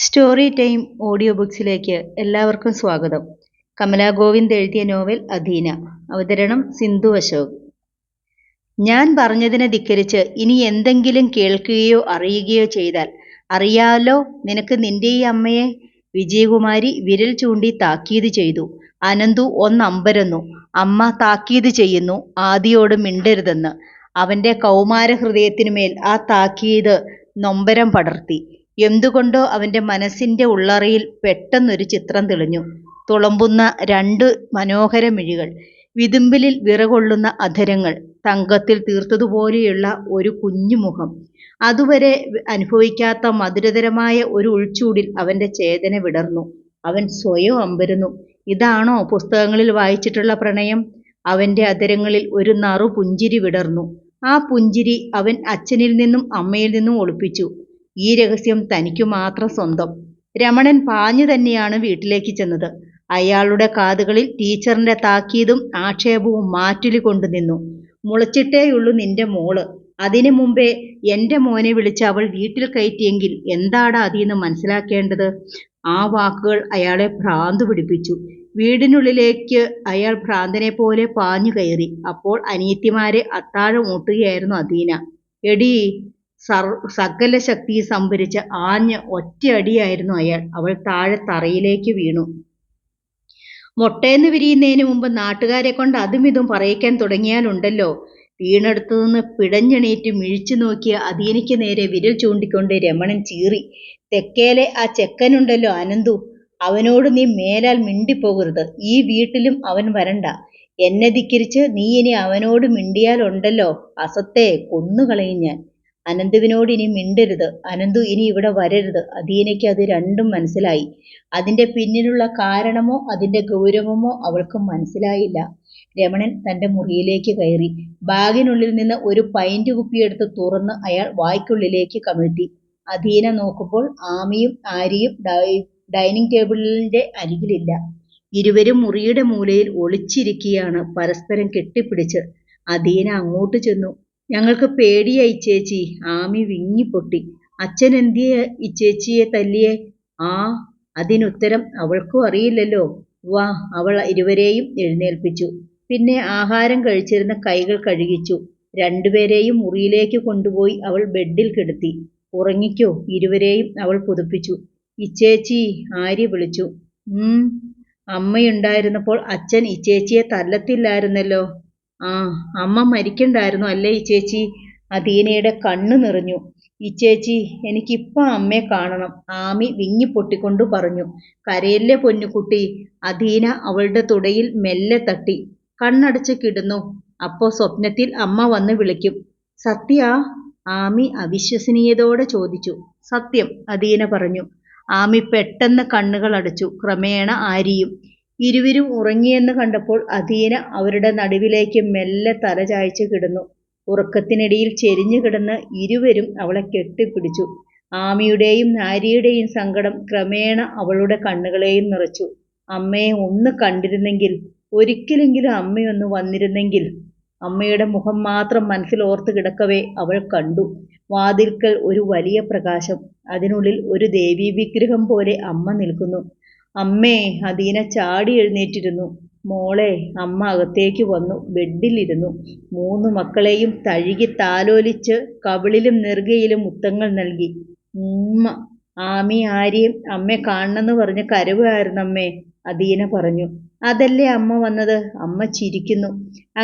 Story time audio ബുക്സിലേക്ക് എല്ലാവർക്കും സ്വാഗതം. കമലാ ഗോവിന്ദ് എഴുതിയ നോവൽ അധീന. അവതരണം സിന്ധു അശോക്. ഞാൻ പറഞ്ഞതിനെ ധിക്കരിച്ച് ഇനി എന്തെങ്കിലും കേൾക്കുകയോ അറിയുകയോ ചെയ്താൽ അറിയാലോ നിനക്ക് നിന്റെ ഈ അമ്മയെ. വിജയകുമാരി വിരൽ ചൂണ്ടി താക്കീത് ചെയ്തു. അനന്തു ഒന്നമ്പരന്നു. അമ്മ താക്കീത് ചെയ്യുന്നു, ആദിയോട് മിണ്ടരുതെന്ന്. അവന്റെ കൗമാര ഹൃദയത്തിനുമേൽ ആ താക്കീത് നൊമ്പരം പടർത്തി. എന്തുകൊണ്ടോ അവന്റെ മനസ്സിന്റെ ഉള്ളറയിൽ പെട്ടെന്നൊരു ചിത്രം തെളിഞ്ഞു. തുളുമ്പുന്ന രണ്ട് മനോഹര മിഴികൾ, വിതുമ്പിലിൽ വിറകൊള്ളുന്ന അധരങ്ങൾ, തങ്കത്തിൽ തീർത്തതുപോലെയുള്ള ഒരു കുഞ്ഞുമുഖം. അതുവരെ അനുഭവിക്കാത്ത മധുരതരമായ ഒരു ഉൾച്ചൂടിൽ അവന്റെ ചേതന വിടർന്നു. അവൻ സ്വയം അമ്പരന്നു. ഇതാണോ പുസ്തകങ്ങളിൽ വായിച്ചിട്ടുള്ള പ്രണയം? അവന്റെ അധരങ്ങളിൽ ഒരു നറു പുഞ്ചിരി വിടർന്നു. ആ പുഞ്ചിരി അവൻ അച്ഛനിൽ നിന്നും അമ്മയിൽ നിന്നും ഒളിപ്പിച്ചു. ഈ രഹസ്യം തനിക്കു മാത്രം സ്വന്തം. രമണൻ പാഞ്ഞു തന്നെയാണ് വീട്ടിലേക്ക് ചെന്നത്. അയാളുടെ കാതുകളിൽ ടീച്ചറിന്റെ താക്കീതും ആക്ഷേപവും മാറ്റുലി കൊണ്ടു നിന്നു. മുളച്ചിട്ടേയുള്ളൂ നിന്റെ മോള്. അതിനു മുമ്പേ എന്റെ മോനെ വിളിച്ച് അവൾ വീട്ടിൽ കയറ്റിയെങ്കിൽ എന്താടാ അതീന്ന് മനസ്സിലാക്കേണ്ടത്? ആ വാക്കുകൾ അയാളെ ഭ്രാന്തു പിടിപ്പിച്ചു. വീടിനുള്ളിലേക്ക് അയാൾ ഭ്രാന്തനെ പോലെ പാഞ്ഞു കയറി. അപ്പോൾ അനിയത്തിമാരെ അത്താഴം ഊട്ടുകയായിരുന്നു അധീന. എടീ, സകല ശക്തി സംഭരിച്ച് ആഞ്ഞ് ഒറ്റയടിയായിരുന്നു അയാൾ. അവൾ താഴെ തറയിലേക്ക് വീണു. മൊട്ടേന്ന് വിരിയുന്നതിന് മുമ്പ് നാട്ടുകാരെ കൊണ്ട് അതും ഇതും പറയിക്കാൻ തുടങ്ങിയാലുണ്ടല്ലോ. വീണെടുത്തുനിന്ന് പിടഞ്ഞെണീറ്റ് മിഴിച്ചു നോക്കിയ അധീനയ്ക്ക് നേരെ വിരൽ ചൂണ്ടിക്കൊണ്ട് രമണൻ ചീറി. തെക്കേലെ ആ ചെക്കനുണ്ടല്ലോ അനന്തു, അവനോട് നീ മേലാൽ മിണ്ടിപ്പോകരുത്. ഈ വീട്ടിലും അവൻ വരണ്ട. എന്നെ ധിക്കരിച്ച് നീ ഇനി അവനോട് മിണ്ടിയാലുണ്ടല്ലോ, അസത്തെ കൊന്നുകളയും ഞാൻ. അനന്തുവിനോട് ഇനി മിണ്ടരുത്. അനന്തു ഇനി ഇവിടെ വരരുത്. അധീനയ്ക്ക് അത് രണ്ടും മനസ്സിലായി. അതിന്റെ പിന്നിലുള്ള കാരണമോ അതിന്റെ ഗൗരവമോ അവൾക്ക് മനസ്സിലായില്ല. രമണൻ തന്റെ മുറിയിലേക്ക് കയറി. ബാഗിനുള്ളിൽ നിന്ന് ഒരു പൈന്റ് കുപ്പിയെടുത്ത് തുറന്ന് അയാൾ വായ്ക്കുള്ളിലേക്ക് കമിഴ്ത്തി. അധീന നോക്കുമ്പോൾ ആമിയും ആര്യയും ഡൈനിങ് ടേബിളിന്റെ അരികിലില്ല. ഇരുവരും മുറിയുടെ മൂലയിൽ ഒളിച്ചിരിക്കുകയാണ്, പരസ്പരം കെട്ടിപ്പിടിച്ച്. അധീന അങ്ങോട്ട് ചെന്നു. ഞങ്ങൾക്ക് പേടിയായി ചേച്ചി. ആമി വിങ്ങിപ്പൊട്ടി. അച്ഛൻ എന്തിയെ ഇച്ചേച്ചിയെ തല്ലിയേ? ആ, അതിനുത്തരം അവൾക്കും അറിയില്ലല്ലോ. വാ. അവൾ ഇരുവരെയും എഴുന്നേൽപ്പിച്ചു. പിന്നെ ആഹാരം കഴിച്ചിരുന്ന കൈകൾ കഴുകിച്ചു. രണ്ടുപേരെയും മുറിയിലേക്ക് കൊണ്ടുപോയി അവൾ ബെഡിൽ കിടത്തി. ഉറങ്ങിക്കോ. ഇരുവരെയും അവൾ പുതപ്പിച്ചു. ഇച്ചേച്ചി, ആര്യ വിളിച്ചു. അമ്മയുണ്ടായിരുന്നപ്പോൾ അച്ഛൻ ഇച്ചേച്ചിയെ തല്ലത്തില്ലായിരുന്നല്ലോ. ആ, അമ്മ മരിക്കണ്ടായിരുന്നു അല്ലേ ഇച്ചേച്ചി? അധീനയുടെ കണ്ണു നിറഞ്ഞു. ഇച്ചേച്ചി, എനിക്കിപ്പം അമ്മയെ കാണണം, ആമി വിങ്ങിപ്പൊട്ടിക്കൊണ്ടു പറഞ്ഞു. കരയല്ലേ പൊന്നുകുട്ടി. അധീന അവളുടെ തുടയിൽ മെല്ലെ തട്ടി. കണ്ണടച്ച് കിടന്നു. അപ്പോ സ്വപ്നത്തിൽ അമ്മ വന്ന് വിളിക്കും. സത്യാ? ആമി അവിശ്വസനീയതയോടെ ചോദിച്ചു. സത്യം, അധീന പറഞ്ഞു. ആമി പെട്ടെന്ന് കണ്ണുകൾ അടച്ചു. ക്രമേണ ആരിയും. ഇരുവരും ഉറങ്ങിയെന്ന് കണ്ടപ്പോൾ അധീന അവരുടെ നടുവിലേക്ക് മെല്ലെ തല ചായ്ച്ചു കിടന്നു. ഉറക്കത്തിനിടയിൽ ചെരിഞ്ഞു കിടന്ന് ഇരുവരും അവളെ കെട്ടിപ്പിടിച്ചു. ആമിയുടെയും നാരിയുടെയും സങ്കടം ക്രമേണ അവളുടെ കണ്ണുകളെയും നിറച്ചു. അമ്മയെ ഒന്ന് കണ്ടിരുന്നെങ്കിൽ, ഒരിക്കലെങ്കിലും അമ്മയൊന്ന് വന്നിരുന്നെങ്കിൽ. അമ്മയുടെ മുഖം മാത്രം മനസ്സിൽ ഓർത്ത് കിടക്കവേ അവൾ കണ്ടു. വാതിൽക്കൽ ഒരു വലിയ പ്രകാശം. അതിനുള്ളിൽ ഒരു ദേവീവിഗ്രഹം പോലെ അമ്മ നിൽക്കുന്നു. അമ്മേ. അധീന ചാടി എഴുന്നേറ്റിരുന്നു. മോളെ. അമ്മ അകത്തേക്ക് വന്നു. ബെഡിലിരുന്നു. 3 മക്കളെയും തഴുകി താലോലിച്ച് കവിളിലും നെറുകയിലും മുത്തങ്ങൾ നൽകി. ആമി ആര്യയും അമ്മയെ കാണണമെന്ന് പറഞ്ഞ് കരവുകയായിരുന്നമ്മേ, അധീന പറഞ്ഞു. അതല്ലേ അമ്മ വന്നത്? അമ്മ ചിരിക്കുന്നു.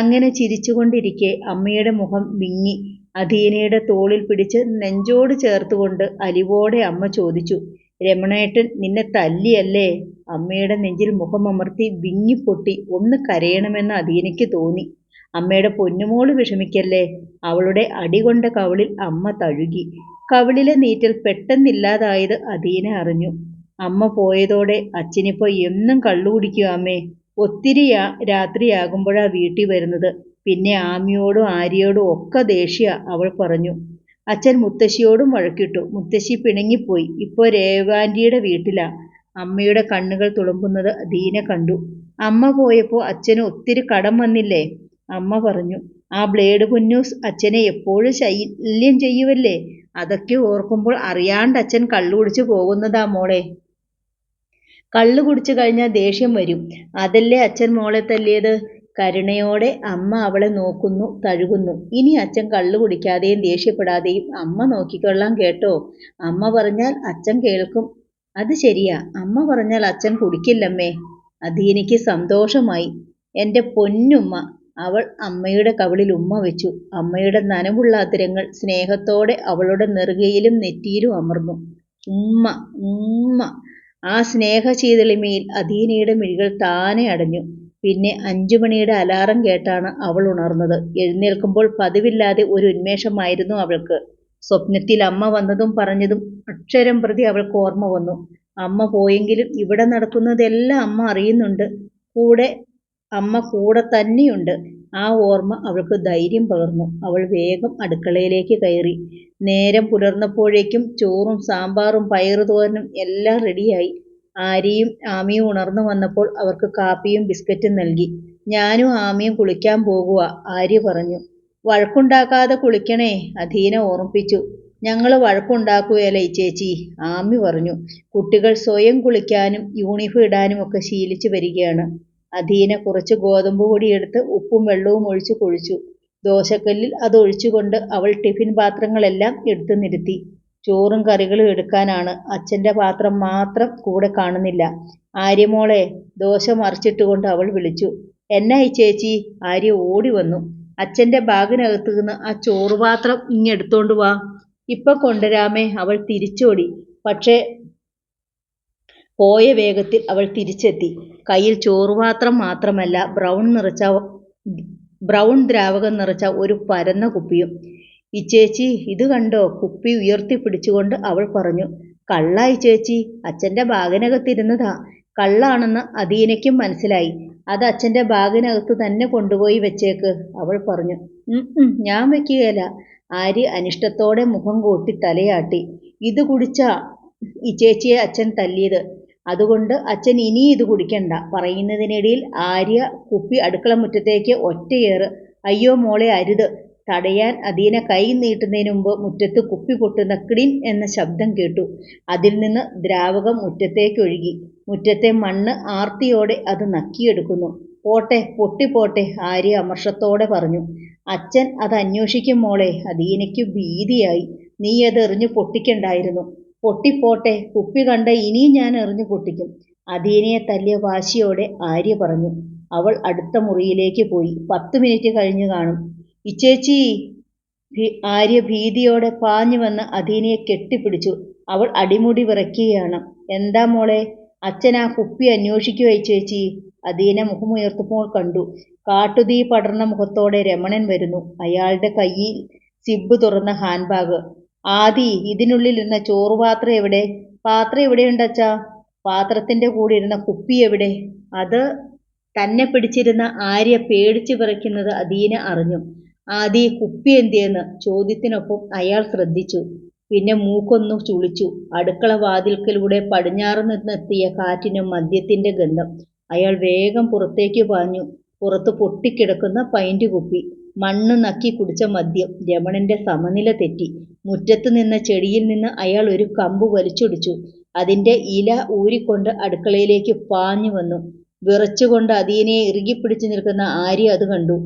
അങ്ങനെ ചിരിച്ചുകൊണ്ടിരിക്കെ അമ്മയുടെ മുഖം വിങ്ങി. അധീനയുടെ തോളിൽ പിടിച്ച് നെഞ്ചോട് ചേർത്തുകൊണ്ട് അലിവോടെ അമ്മ ചോദിച്ചു. രമണേട്ടൻ നിന്നെ തല്ലിയല്ലേ? അമ്മയുടെ നെഞ്ചിൽ മുഖമമർത്തി വിങ്ങിപ്പൊട്ടി. ഒന്ന് കരയണമെന്ന് അധീനയ്ക്ക് തോന്നി. അമ്മയുടെ പൊന്നുമോള് വിഷമിക്കല്ലേ. അവളുടെ അടികൊണ്ട കവിളിൽ അമ്മ തഴുകി. കവിളിലെ നീറ്റൽ പെട്ടെന്നില്ലാതായത് അധീന അറിഞ്ഞു. അമ്മ പോയതോടെ അച്ഛനിപ്പോ എന്നും കള്ളു കുടിക്കും അമ്മേ. ഒത്തിരി രാത്രിയാകുമ്പോഴാ വീട്ടിൽ വരുന്നത്. പിന്നെ ആമിയോടും ആര്യയോടും ഒക്കെ ദേഷ്യ. അവൾ പറഞ്ഞു. അച്ഛൻ മുത്തശ്ശിയോടും വഴക്കിട്ടു. മുത്തശ്ശി പിണങ്ങിപ്പോയി. ഇപ്പോ രേവാന്റിയുടെ വീട്ടിലാ. അമ്മയുടെ കണ്ണുകൾ തുളുമ്പുന്നത് അധീന കണ്ടു. അമ്മ പോയപ്പോ അച്ഛന് ഒത്തിരി കടം വന്നില്ലേ? അമ്മ പറഞ്ഞു. ആ ബ്ലേഡ് പുന്നൂസ് അച്ഛനെ എപ്പോഴും ശല്യം ചെയ്യുവല്ലേ. അതൊക്കെ ഓർക്കുമ്പോൾ അറിയാണ്ട് അച്ഛൻ കള്ളു കുടിച്ചു പോകുന്നതാ മോളെ. കള്ളു കുടിച്ചു കഴിഞ്ഞാൽ ദേഷ്യം വരും. അതല്ലേ അച്ഛൻ മോളെ തല്ലിയത്? കരുണയോടെ അമ്മ അവളെ നോക്കുന്നു, തഴുകുന്നു. ഇനി അച്ഛൻ കള്ളു കുടിക്കാതെയും ദേഷ്യപ്പെടാതെയും അമ്മ നോക്കിക്കൊള്ളാം കേട്ടോ. അമ്മ പറഞ്ഞാൽ അച്ഛൻ കേൾക്കും. അത് ശരിയാ, അമ്മ പറഞ്ഞാൽ അച്ഛൻ കുടിക്കില്ലമ്മേ. അധീനയ്ക്ക് സന്തോഷമായി. എൻ്റെ പൊന്നുമ്മ. അവൾ അമ്മയുടെ കവിളിൽ ഉമ്മ വെച്ചു. അമ്മയുടെ നനവുള്ള അതിരങ്ങൾ സ്നേഹത്തോടെ അവളുടെ നെറുകയിലും നെറ്റിയിലും അമർന്നു. ഉമ്മ, ഉമ്മ. ആ സ്നേഹശീതളിമയിൽ അധീനയുടെ മിഴികൾ താനെ അടഞ്ഞു. പിന്നെ 5 മണിയുടെ അലാറം കേട്ടാണ് അവൾ ഉണർന്നത്. എഴുന്നേൽക്കുമ്പോൾ പതിവില്ലാതെ ഒരു ഉന്മേഷമായിരുന്നു അവൾക്ക്. സ്വപ്നത്തിൽ അമ്മ വന്നതും പറഞ്ഞതും അക്ഷരം പ്രതി അവൾക്ക് ഓർമ്മ വന്നു. അമ്മ പോയെങ്കിലും ഇവിടെ നടക്കുന്നതെല്ലാം അമ്മ അറിയുന്നുണ്ട്. അമ്മ കൂടെ തന്നെയുണ്ട്. ആ ഓർമ്മ അവൾക്ക് ധൈര്യം പകർന്നു. അവൾ വേഗം അടുക്കളയിലേക്ക് കയറി. നേരം പുലർന്നപ്പോഴേക്കും ചോറും സാമ്പാറും പയറുതോരനും എല്ലാം റെഡിയായി. ആര്യയും ആമിയും ഉണർന്നു വന്നപ്പോൾ അവർക്ക് കാപ്പിയും ബിസ്ക്കറ്റും നൽകി. ഞാനും ആമിയും കുളിക്കാൻ പോകുക, ആര്യ പറഞ്ഞു. വഴക്കുണ്ടാക്കാതെ കുളിക്കണേ, അധീന ഓർമ്മിപ്പിച്ചു. ഞങ്ങൾ വഴക്കുണ്ടാക്കുകയല്ല ചേച്ചി, ആമി പറഞ്ഞു. കുട്ടികൾ സ്വയം കുളിക്കാനും യൂണിഫോം ഇടാനും ഒക്കെ ശീലിച്ചു വരികയാണ്. അധീന കുറച്ച് ഗോതമ്പ് പൊടി എടുത്ത് ഉപ്പും വെള്ളവും ഒഴിച്ച് കുഴിച്ചു. ദോശക്കല്ലിൽ അതൊഴിച്ചുകൊണ്ട് അവൾ ടിഫിൻ പാത്രങ്ങളെല്ലാം എടുത്തു നിരത്തി. ചോറും കറികളും എടുക്കാനാണ്. അച്ഛൻ്റെ പാത്രം മാത്രം കൂടെ കാണുന്നില്ല. ആര്യമോളെ, ദോശ മറിച്ചിട്ടുകൊണ്ട് അവൾ വിളിച്ചു. എന്നായി ചേച്ചി? ആര്യ ഓടി വന്നു. അച്ഛൻ്റെ ബാഗിനകത്ത് നിന്ന് ആ ചോറുപാത്രം ഇങ്ങെടുത്തോണ്ട് വാ. ഇപ്പം കൊണ്ടുവരാമേ. അവൾ തിരിച്ചോടി. പക്ഷേ പോയ വേഗത്തിൽ അവൾ തിരിച്ചെത്തി. കയ്യിൽ ചോറുപാത്രം മാത്രമല്ല, ബ്രൗൺ ദ്രാവകം നിറച്ച ഒരു പരന്ന കുപ്പിയും. ചേച്ചി, ഇത് കണ്ടോ? കുപ്പി ഉയർത്തിപ്പിടിച്ചുകൊണ്ട് അവൾ പറഞ്ഞു. കള്ളായി ചേച്ചി, അച്ഛൻ്റെ ബാഗിനകത്തിരുന്നതാ. കള്ളാണെന്ന് അധീനയ്ക്കും മനസ്സിലായി. അത് അച്ഛൻ്റെ ബാഗിനകത്ത് തന്നെ കൊണ്ടുപോയി വെച്ചേക്ക്, അവൾ പറഞ്ഞു. ഞാൻ വെക്കുകയില്ല. ആര്യ അനിഷ്ടത്തോടെ മുഖം കൂട്ടി തലയാട്ടി. ഇത് കുടിച്ചാ ചേച്ചിയെ അച്ഛൻ തല്ലിയത്. അതുകൊണ്ട് അച്ഛൻ ഇനി ഇത് കുടിക്കണ്ട. പറയുന്നതിനിടയിൽ ആര്യ കുപ്പി അടുക്കള മുറ്റത്തേക്ക് ഒറ്റയേറ്. അയ്യോ മോളെ, അരുത്. തടയാൻ അധീന കൈ നീട്ടുന്നതിന് മുമ്പ് മുറ്റത്ത് കുപ്പി പൊട്ടുന്ന ക്ലിൻ എന്ന ശബ്ദം കേട്ടു. അതിൽ നിന്ന് ദ്രാവകം മുറ്റത്തേക്കൊഴുകി. മുറ്റത്തെ മണ്ണ് ആർത്തിയോടെ അത് നക്കിയെടുക്കുന്നു. പോട്ടെ, പൊട്ടിപ്പോട്ടെ, ആര്യ അമർഷത്തോടെ പറഞ്ഞു. അച്ഛൻ അത് അന്വേഷിക്കും മോളെ. അധീനയ്ക്ക് ഭീതിയായി. നീ അത് എറിഞ്ഞു പൊട്ടിക്കണ്ടായിരുന്നു. പൊട്ടിപ്പോട്ടെ, കുപ്പി കണ്ട ഇനിയും ഞാൻ എറിഞ്ഞു പൊട്ടിക്കും, അധീനയെ തല്ലിയ വാശിയോടെ ആര്യ പറഞ്ഞു. അവൾ അടുത്ത മുറിയിലേക്ക് പോയി. 10 മിനിറ്റ് കഴിഞ്ഞു കാണും. ഇച്ചേച്ചി! ആര്യ ഭീതിയോടെ പാഞ്ഞു വന്ന് അധീനയെ കെട്ടിപ്പിടിച്ചു. അവൾ അടിമുടി വിറയ്ക്കുകയാണ്. എന്താ മോളെ? അച്ഛൻ ആ കുപ്പി അന്വേഷിക്കുവോ ചേച്ചി? അധീന മുഖമുയർത്തുമ്പോൾ കണ്ടു. കാട്ടുതീ പടർന്ന മുഖത്തോടെ രമണൻ വരുന്നു. അയാളുടെ കയ്യിൽ സിബ് തുറന്ന ഹാൻഡ് ബാഗ്. ആദി, ഇതിനുള്ളിലിരുന്ന ചോറുപാത്രം എവിടെ? പാത്രം എവിടെയുണ്ടച്ചാ? പാത്രത്തിന്റെ കൂടെ ഇരുന്ന കുപ്പി എവിടെ? അത് തന്നെ പിടിച്ചിരുന്ന ആര്യ പേടിച്ചു വിറയ്ക്കുന്നത് അധീന അറിഞ്ഞു. ആദി, കുപ്പി എന്തിയെന്ന് ചോദ്യത്തിനൊപ്പം അയാൾ ശ്രദ്ധിച്ചു. പിന്നെ മൂക്കൊന്നു ചുളിച്ചു. അടുക്കള വാതിൽക്കലൂടെ പടിഞ്ഞാറ് നിന്നെത്തിയ കാറ്റിനും മദ്യത്തിന്റെ ഗന്ധം. അയാൾ വേഗം പുറത്തേക്ക് പാഞ്ഞു. പുറത്ത് പൊട്ടിക്കിടക്കുന്ന പൈന്റ് കുപ്പി, മണ്ണ് നക്കി കുടിച്ച മദ്യം. രമണന്റെ സമനില തെറ്റി. മുറ്റത്ത് നിന്ന ചെടിയിൽ നിന്ന് അയാൾ ഒരു കമ്പ് വലിച്ചൊടിച്ചു. അതിന്റെ ഇല ഊരിക്കൊണ്ട് അടുക്കളയിലേക്ക് പാഞ്ഞു വന്നു. വിറച്ചുകൊണ്ട് അധീനയെ ഇറുകിപ്പിടിച്ചു നിൽക്കുന്ന ആര്യ അത് കണ്ടു.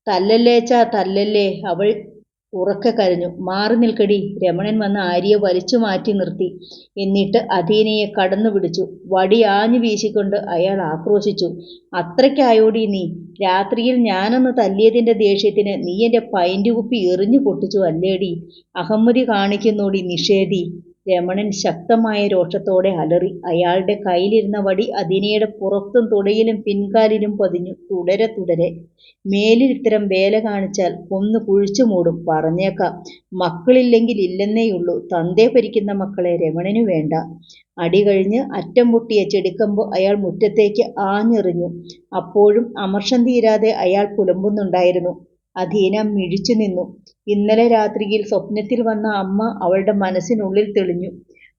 തല്ലല്ലേച്ചാ, തല്ലല്ലേ, അവൾ ഉറക്കെ കരഞ്ഞു. മാറി നിൽക്കടി. രമണൻ വന്ന് ആര്യയെ വലിച്ചു മാറ്റി നിർത്തി. എന്നിട്ട് അധീനയെ കടന്നു പിടിച്ചു. വടി ആഞ്ഞു വീശിക്കൊണ്ട് അയാൾ ആക്രോശിച്ചു. അത്രയ്ക്കായോടി നീ? രാത്രിയിൽ ഞാനൊന്ന് തല്ലിയതിന്റെ ദേഷ്യത്തിന് നീ എൻ്റെ പൈന്റ് കുപ്പി എറിഞ്ഞു പൊട്ടിച്ചു അല്ലേടി? അഹമ്മതി കാണിക്കുന്നോടി നിഷേധി! രമണൻ ശക്തമായ രോഷത്തോടെ അലറി. അയാളുടെ കയ്യിലിരുന്ന വടി അധീനയുടെ പുറത്തും തുടയിലും പിൻകാലിലും പതിഞ്ഞു. തുടരെ തുടരെ. മേലിൽ ഇത്തരം വേല കാണിച്ചാൽ കൊന്നു കുഴിച്ചു മൂടും. പറഞ്ഞേക്കാം. മക്കളില്ലെങ്കിൽ ഇല്ലെന്നേയുള്ളൂ. തന്തേ ഭരിക്കുന്ന മക്കളെ രമണനു വേണ്ട. അടി കഴിഞ്ഞ് അറ്റം പൊട്ടിയ ചെടിക്കമ്പ് അയാൾ മുറ്റത്തേക്ക് ആഞ്ഞെറിഞ്ഞു. അപ്പോഴും അമർഷം തീരാതെ അയാൾ പുലമ്പുന്നുണ്ടായിരുന്നു. അധീന മിഴിച്ചു നിന്നു. ഇന്നലെ രാത്രിയിൽ സ്വപ്നത്തിൽ വന്ന അമ്മ അവളുടെ മനസ്സിനുള്ളിൽ തെളിഞ്ഞു.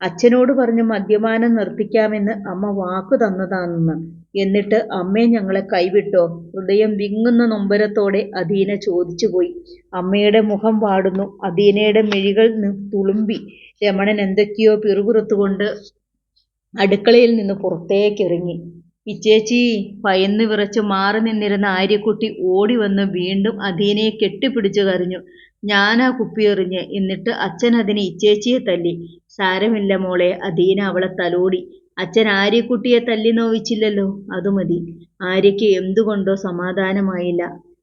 അച്ഛനോട് പറഞ്ഞ് മദ്യപാനം നിർത്തിക്കാമെന്ന് അമ്മ വാക്കു തന്നതാണെന്ന്. എന്നിട്ട് അമ്മേ ഞങ്ങളെ കൈവിട്ടോ? ഹൃദയം വിങ്ങുന്ന നൊമ്പരത്തോടെ അദീന ചോദിച്ചുപോയി. അമ്മയുടെ മുഖം വാടുന്നു. അദീനയുടെ മിഴികൾ തുളുമ്പി. രമണൻ എന്തൊക്കെയോ പിറുപിറുത്തുകൊണ്ട് അടുക്കളയിൽ നിന്ന് പുറത്തേക്കിറങ്ങി. ഇച്ചേച്ചി! ഭയന്ന് വിറച്ച് മാറി നിന്നിരുന്ന ആര്യക്കുട്ടി ഓടി വന്ന് വീണ്ടും അദീനയെ കെട്ടിപ്പിടിച്ചു കരഞ്ഞു. ഞാനാ കുപ്പിയെറിഞ്ഞ്. എന്നിട്ട് അച്ഛൻ അതിന് ഇച്ചേച്ചിയെ തല്ലി. സാരമില്ല മോളെ. അദീന അവളെ തലോടി. അച്ഛൻ ആര്യക്കുട്ടിയെ തല്ലി നോവിച്ചില്ലല്ലോ, അത് മതി. ആര്യയ്ക്ക് എന്തുകൊണ്ടോ സമാധാനമായില്ല.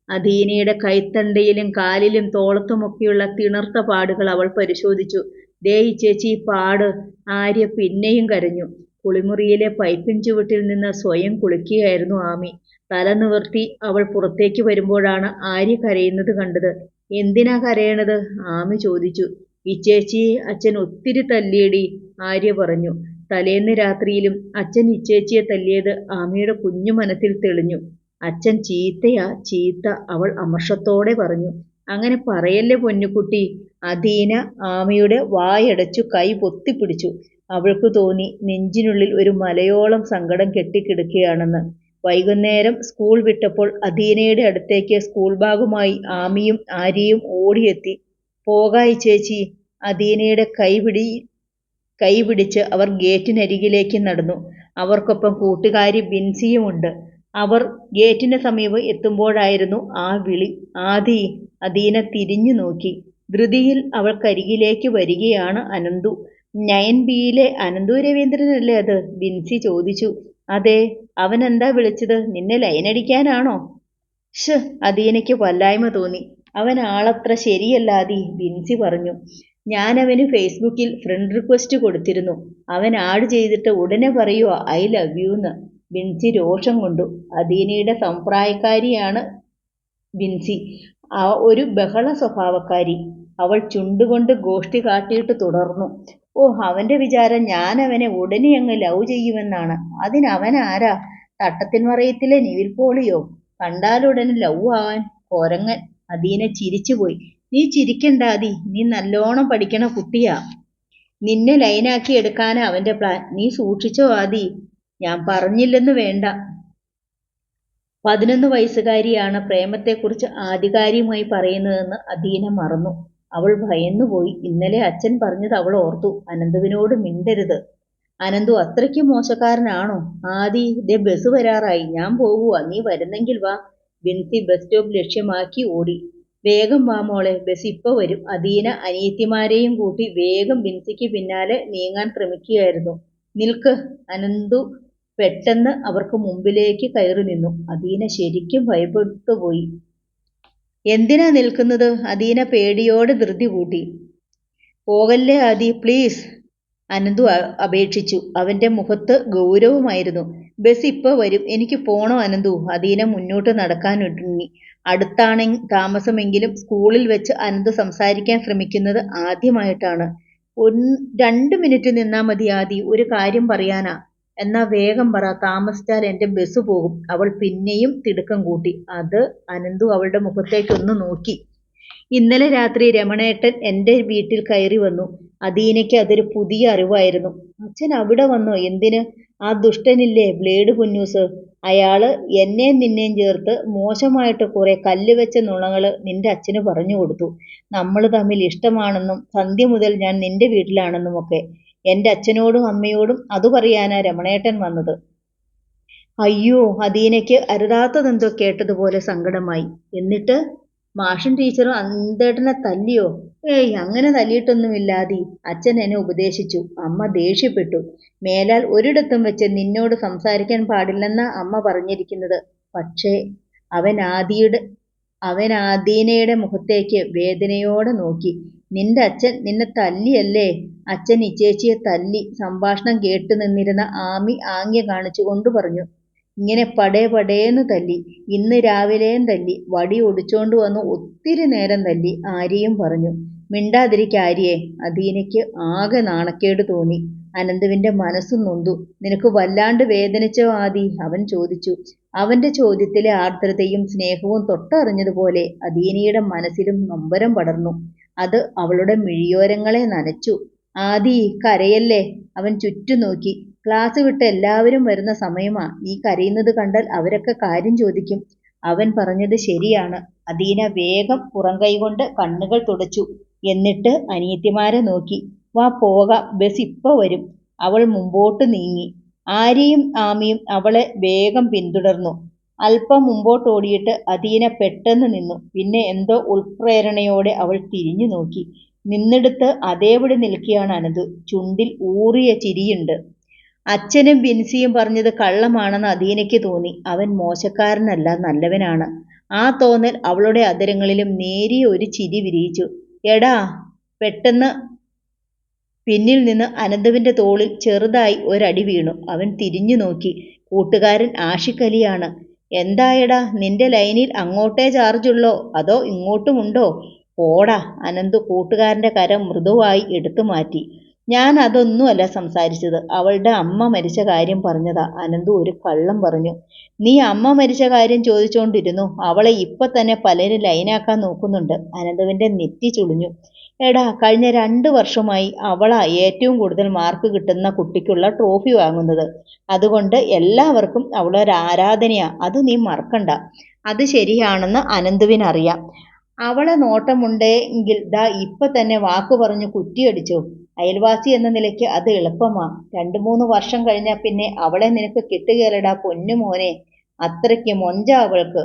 അദീനയുടെ കൈത്തണ്ടയിലും കാലിലും തോളത്തുമൊക്കെയുള്ള തിണർത്ത പാടുകൾ അവൾ പരിശോധിച്ചു. ദേ ഇച്ചേച്ചി, പാട്. ആര്യ പിന്നെയും കരഞ്ഞു. കുളിമുറിയിലെ പൈപ്പിൻ ചുവട്ടിൽ നിന്ന് സ്വയം കുളിക്കുകയായിരുന്നു ആമി. തല നിവർത്തി അവൾ പുറത്തേക്ക് വരുമ്പോഴാണ് ആര്യ കരയുന്നത് കണ്ടത്. എന്തിനാ കരയണത്? ആമി ചോദിച്ചു. ഇച്ചേച്ചിയെ അച്ഛൻ ഒത്തിരി തല്ലിയടി, ആര്യ പറഞ്ഞു. തലേന്ന് രാത്രിയിലും അച്ഛൻ ഇച്ചേച്ചിയെ തല്ലിയത് ആമിയുടെ കുഞ്ഞു മനസ്സിൽ തെളിഞ്ഞു. അച്ഛൻ ചീത്തയാ, ചീത്ത, അവൾ അമർഷത്തോടെ പറഞ്ഞു. അങ്ങനെ പറയല്ലേ പൊന്നുകുട്ടി. അദീന ആമിയുടെ വായടച്ചു കൈ പൊത്തിപ്പിടിച്ചു. അവൾക്ക് തോന്നി നെഞ്ചിനുള്ളിൽ ഒരു മലയോളം സങ്കടം കെട്ടിക്കിടക്കുകയാണെന്ന്. വൈകുന്നേരം സ്കൂൾ വിട്ടപ്പോൾ അദീനയുടെ അടുത്തേക്ക് സ്കൂൾ ബാഗുമായി ആമിയും ആര്യയും ഓടിയെത്തി. പോകായി ചേച്ചി. അദീനയുടെ കൈ പിടിച്ച് അവർ ഗേറ്റിനരികിലേക്ക് നടന്നു. അവർക്കൊപ്പം കൂട്ടുകാരി ബിൻസിയുമുണ്ട്. അവർ ഗേറ്റിന് സമീപം എത്തുമ്പോഴായിരുന്നു ആ വിളി. ആദി! അദീന തിരിഞ്ഞു നോക്കി. ധൃതിയിൽ അവൾക്കരികിലേക്ക് വരികയാണ് അനന്തു. 9B-യിലെ അനന്തു രവീന്ദ്രനല്ലേ അത്? ബിൻസി ചോദിച്ചു. അതെ. അവനെന്താ വിളിച്ചത്? നിന്നെ ലൈനടിക്കാനാണോ? അദീനയ്ക്ക് വല്ലായ്മ തോന്നി. അവൻ ആളത്ര ശരിയല്ല ആദി, ബിൻസി പറഞ്ഞു. ഞാനവന് ഫേസ്ബുക്കിൽ ഫ്രണ്ട് റിക്വസ്റ്റ് കൊടുത്തിരുന്നു. അവൻ ആഡ് ചെയ്തിട്ട് ഉടനെ പറയുക ഐ ലവ് യുന്ന്. ബിൻസി രോഷം കൊണ്ടു. അദീനയുടെ സംപ്രായക്കാരിയാണ് ബിൻസി. ഒരു ബഹള സ്വഭാവക്കാരി. അവൾ ചുണ്ടുകൊണ്ട് ഗോഷ്ഠി കാട്ടിയിട്ട് തുടർന്നു. ഓ, അവന്റെ വിചാരം ഞാനവനെ ഉടനെ അങ്ങ് ലവ് ചെയ്യുമെന്നാണ്. അതിനവനാരാ? തട്ടത്തിൻ മറയത്തിലെ നിവിൽ പോളിയോ? കണ്ടാലുടനെ ലവ് ആവാൻ കൊരങ്ങൻ. അദീന ചിരിച്ചുപോയി. നീ ചിരിക്കണ്ട ആദി, നീ നല്ലോണം പഠിക്കണ കുട്ടിയാ. നിന്നെ ലൈനാക്കി എടുക്കാനാ അവന്റെ പ്ലാൻ. നീ സൂക്ഷിച്ചോ ആദി. ഞാൻ പറഞ്ഞില്ലെന്ന് വേണ്ട. 11 വയസ്സുകാരിയാണ് പ്രേമത്തെക്കുറിച്ച് ആധികാരികമായി പറയുന്നതെന്ന് അദീന മറന്നു. അവൾ ഭയന്നുപോയി. ഇന്നലെ അച്ഛൻ പറഞ്ഞത് അവൾ ഓർത്തു. അനന്തുവിനോട് മിണ്ടരുത്. അനന്തു അത്രയ്ക്ക് മോശക്കാരനാണോ? ആദി, ദേ ബസ് വരാറായി. ഞാൻ പോകുക. നീ വരുന്നെങ്കിൽ വാ. ബിൻസി ബസ് സ്റ്റോപ്പ് ലക്ഷ്യമാക്കി ഓടി. വേഗം വാ മോളെ, ബസ് ഇപ്പൊ വരും. അദീന അനിയത്തിമാരെയും കൂട്ടി വേഗം ബിൻസിക്ക് പിന്നാലെ നീങ്ങാൻ ശ്രമിക്കുകയായിരുന്നു. നിൽക്ക്. അനന്തു പെട്ടെന്ന് അവർക്ക് മുമ്പിലേക്ക് കയറി നിന്നു. അദീന ശരിക്കും ഭയപ്പെട്ടുപോയി. എന്തിനാ നിൽക്കുന്നത്? അദീന പേടിയോടെ ധൃതി കൂട്ടി. പോകല്ലേ ആദി, പ്ലീസ്, അനന്തു അപേക്ഷിച്ചു. അവന്റെ മുഖത്ത് ഗൗരവമായിരുന്നു. ബസ് ഇപ്പൊ വരും. എനിക്ക് പോണോ അനന്തു? അദീന മുന്നോട്ട് നടക്കാനൊരുങ്ങി. അടുത്താണ് താമസമെങ്കിലും സ്കൂളിൽ വെച്ച് അനന്തു സംസാരിക്കാൻ ശ്രമിക്കുന്നത് ആദ്യമായിട്ടാണ്. 2 മിനിറ്റ് നിന്നാ മതി ആദി, ഒരു കാര്യം പറയാനാ. എന്നാ വേഗം പറ, താമസിച്ചാൽ എന്റെ ബസ് പോകും. അവൾ പിന്നെയും തിടുക്കം കൂട്ടി. അത്? അനന്തു അവളുടെ മുഖത്തേക്കൊന്ന് നോക്കി. ഇന്നലെ രാത്രി രമണേട്ടൻ എന്റെ വീട്ടിൽ കയറി വന്നു. അദീനയ്ക്ക് അതൊരു പുതിയ അറിവായിരുന്നു. അച്ഛൻ അവിടെ വന്നോ? എന്തിന്? ആ ദുഷ്ടനില്ലേ ബ്ലേഡ് കുഞ്ഞൂസ്, അയാള് എന്നെയും നിന്നെയും ചേർത്ത് മോശമായിട്ട് കുറെ കല്ലുവെച്ച നുണകള് നിന്റെ അച്ഛന് പറഞ്ഞു കൊടുത്തു. നമ്മൾ തമ്മിൽ ഇഷ്ടമാണെന്നും സന്ധ്യ മുതൽ ഞാൻ നിന്റെ വീട്ടിലാണെന്നും ഒക്കെ. എന്റെ അച്ഛനോടും അമ്മയോടും അത് പറയാനാ രമണേട്ടൻ വന്നത്. അയ്യോ! അദീനയ്ക്ക് അരുതാത്തതെന്തോ കേട്ടതുപോലെ സങ്കടമായി. എന്നിട്ട് മാഷും ടീച്ചറും അനന്തേട്ടനെ തല്ലിയോ? ഏയ്, അങ്ങനെ തല്ലിയിട്ടൊന്നുമില്ലാതി. അച്ഛൻ എന്നെ ഉപദേശിച്ചു. അമ്മ ദേഷ്യപ്പെട്ടു. മേലാൽ ഒരിടത്തും വെച്ച് നിന്നോട് സംസാരിക്കാൻ പാടില്ലെന്നാ അമ്മ പറഞ്ഞിരിക്കുന്നത്. പക്ഷേ അവൻ അദീനയുടെ മുഖത്തേക്ക് വേദനയോടെ നോക്കി. നിന്റെ അച്ഛൻ നിന്നെ തല്ലിയല്ലേ? അച്ഛൻ ഇച്ചേച്ചിയെ തല്ലി. സംഭാഷണം കേട്ടു നിന്നിരുന്ന ആമി ആംഗ്യം കാണിച്ചുകൊണ്ട് പറഞ്ഞു. ഇങ്ങനെ പടേന്ന് തല്ലി. ഇന്ന് രാവിലെയും തല്ലി. വടി ഒടിച്ചോണ്ട് വന്ന് ഒത്തിരി നേരം തല്ലി. ആര്യയും പറഞ്ഞു. മിണ്ടാതിരിക്ക ആര്യേ. അദീനയ്ക്ക് ആകെ നാണക്കേട് തോന്നി. അനന്തുവിന്റെ മനസ്സ് നൊന്തു. നിനക്ക് വല്ലാണ്ട് വേദനിച്ചോ ആദി? അവൻ ചോദിച്ചു. അവന്റെ ചോദ്യത്തിലെ ആർദ്രതയും സ്നേഹവും തൊട്ടറിഞ്ഞതുപോലെ അദീനയുടെ മനസ്സിലും നൊമ്പരം പടർന്നു. അത് അവളുടെ മിഴിയോരങ്ങളെ നനച്ചു. ആദി കരയല്ലേ. അവൻ ചുറ്റും നോക്കി. ക്ലാസ് വിട്ട് എല്ലാവരും വരുന്ന സമയമാ. നീ കരയുന്നത് കണ്ടാൽ അവരൊക്കെ കാര്യം ചോദിക്കും. അവൻ പറഞ്ഞത് ശരിയാണ്. അദീന വേഗം പുറംകൈകൊണ്ട് കണ്ണുകൾ തുടച്ചു. എന്നിട്ട് അനിയത്തിമാരെ നോക്കി. വാ പോകാം, ബസ് ഇപ്പൊ വരും. അവൾ മുമ്പോട്ട് നീങ്ങി. ആര്യയും ആമിയും അവളെ വേഗം പിന്തുടർന്നു. അല്പം മുമ്പോട്ടോടിയിട്ട് അദീന പെട്ടെന്ന് നിന്നു. പിന്നെ എന്തോ ഉൾപ്രേരണയോടെ അവൾ തിരിഞ്ഞു നോക്കി. നിന്നിടത്ത് അതേപടി നിൽക്കുകയാണ് അനന്തു. ചുണ്ടിൽ ഊറിയ ചിരിയുണ്ട്. അച്ഛനും ബിൻസിയും പറഞ്ഞത് കള്ളമാണെന്ന് അദീനയ്ക്ക് തോന്നി. അവൻ മോശക്കാരനല്ല, നല്ലവനാണ്. ആ തോന്നൽ അവളുടെ അധരങ്ങളിലും നേരിയ ഒരു ചിരി വിരിയിച്ചു. എടാ. പെട്ടെന്ന് പിന്നിൽ നിന്ന് അനന്തുവിന്റെ തോളിൽ ചെറുതായി ഒരടി വീണു. അവൻ തിരിഞ്ഞു നോക്കി. കൂട്ടുകാരൻ ആഷിഖ് അലിയാണ്. എന്തായടാ, നിന്റെ ലൈനിൽ അങ്ങോട്ടേ ചാർജുള്ളോ അതോ ഇങ്ങോട്ടുമുണ്ടോ? പോടാ. അനന്തു കൂട്ടുകാരന്റെ കരം മൃദുവായി എടുത്തു മാറ്റി. ഞാൻ അതൊന്നുമല്ല സംസാരിച്ചത്. അവളുടെ അമ്മ മരിച്ച കാര്യം പറഞ്ഞതാ. അനന്തു ഒരു കള്ളം പറഞ്ഞു. നീ അമ്മ മരിച്ച കാര്യം ചോദിച്ചോണ്ടിരുന്നു. അവളെ ഇപ്പൊ തന്നെ പലരും ലൈനാക്കാൻ നോക്കുന്നുണ്ട്. അനന്തുവിന്റെ നെറ്റി ചുളിഞ്ഞു. എടാ, കഴിഞ്ഞ 2 വർഷമായി അവളാ ഏറ്റവും കൂടുതൽ മാർക്ക് കിട്ടുന്ന കുട്ടിക്കുള്ള ട്രോഫി വാങ്ങുന്നത്. അതുകൊണ്ട് എല്ലാവർക്കും അവളൊരു ആരാധനയാ. അത് നീ മറക്കണ്ട. അത് ശരിയാണെന്ന് അനന്തുവിനറിയാം. അവളെ നോട്ടമുണ്ടെങ്കിൽ ദാ ഇപ്പൊ തന്നെ വാക്കു പറഞ്ഞു കുറ്റിയടിച്ചോ. അയൽവാസി എന്ന നിലയ്ക്ക് അത് എളുപ്പമാ. 2-3 വർഷം കഴിഞ്ഞാൽ പിന്നെ അവളെ നിനക്ക് കിട്ടുകയല്ലടാ പൊന്നുമോനെ. അത്രയ്ക്ക് മൊഞ്ചാ അവൾക്ക്.